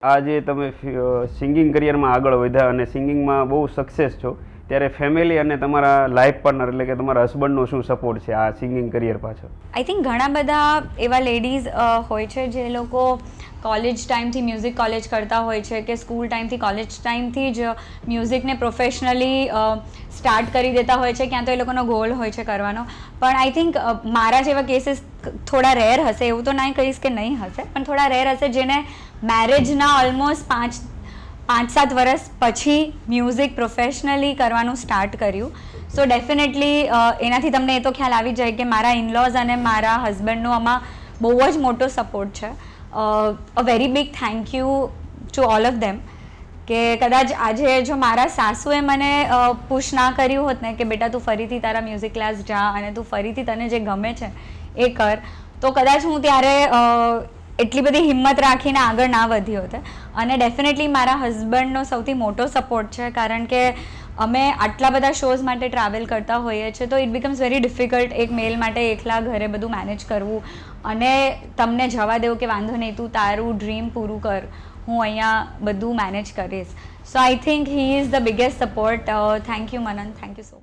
આજે તમે સિંગિંગ કરિયરમાં આગળ વધ્યા અને સિંગિંગમાં બહુ સક્સેસ છો, ત્યારે ફેમિલી અને તમારા લાઈફ પાર્ટનર એટલે કે તમારા હસબન્ડનો શું સપોર્ટ છે આ સિંગિંગ કરિયર પાછળ? આઈ થિંક ઘણા બધા એવા લેડીઝ હોય છે જે લોકો કોલેજ ટાઈમથી મ્યુઝિક કોલેજ કરતા હોય છે કે સ્કૂલ ટાઈમથી કોલેજ ટાઈમથી જ મ્યુઝિકને પ્રોફેશનલી સ્ટાર્ટ કરી દેતા હોય છે, ક્યાં તો એ લોકોનો ગોલ હોય છે કરવાનો. પણ આઈ થિંક મારા જેવા કેસીસ થોડા રેર હશે, એવું તો નહીં કહીશ કે નહીં હશે, પણ થોડા રેર હશે જેને મેરેજના ઓલમોસ્ટ 5-7 વર્ષ પછી મ્યુઝિક પ્રોફેશનલી કરવાનું સ્ટાર્ટ કર્યું. સો ડેફિનેટલી એનાથી તમને એ તો ખ્યાલ આવી જાય કે મારા ઇનલોઝ અને મારા હસબન્ડનો આમાં બહુ જ મોટો સપોર્ટ છે. A very big thank you to all of them કે કદાચ આજે જો મારા સાસુએ મને પુશ ના કર્યું હોત ને કે બેટા તું ફરીથી તારા મ્યુઝિક ક્લાસ જા અને તું ફરીથી તને જે ગમે છે એ કર, તો કદાચ હું ત્યારે એટલી બધી હિંમત રાખીને આગળ ના વધી હોત. અને ડેફિનેટલી મારા હસબન્ડનો સૌથી મોટો સપોર્ટ છે, કારણ કે અમે આટલા બધા શોઝ માટે ટ્રાવેલ કરતા હોઈએ છીએ, તો ઇટ બિકમ્સ વેરી ડિફિકલ્ટ એક મેલ માટે એકલા ઘરે બધું મેનેજ કરવું અને તમને જવા દેવું કે વાંધો નહીં, તું તારું ડ્રીમ પૂરું કર, હું અહીંયા બધું મેનેજ કરીશ. So I think he is the biggest support. Thank you Manan, thank you so much.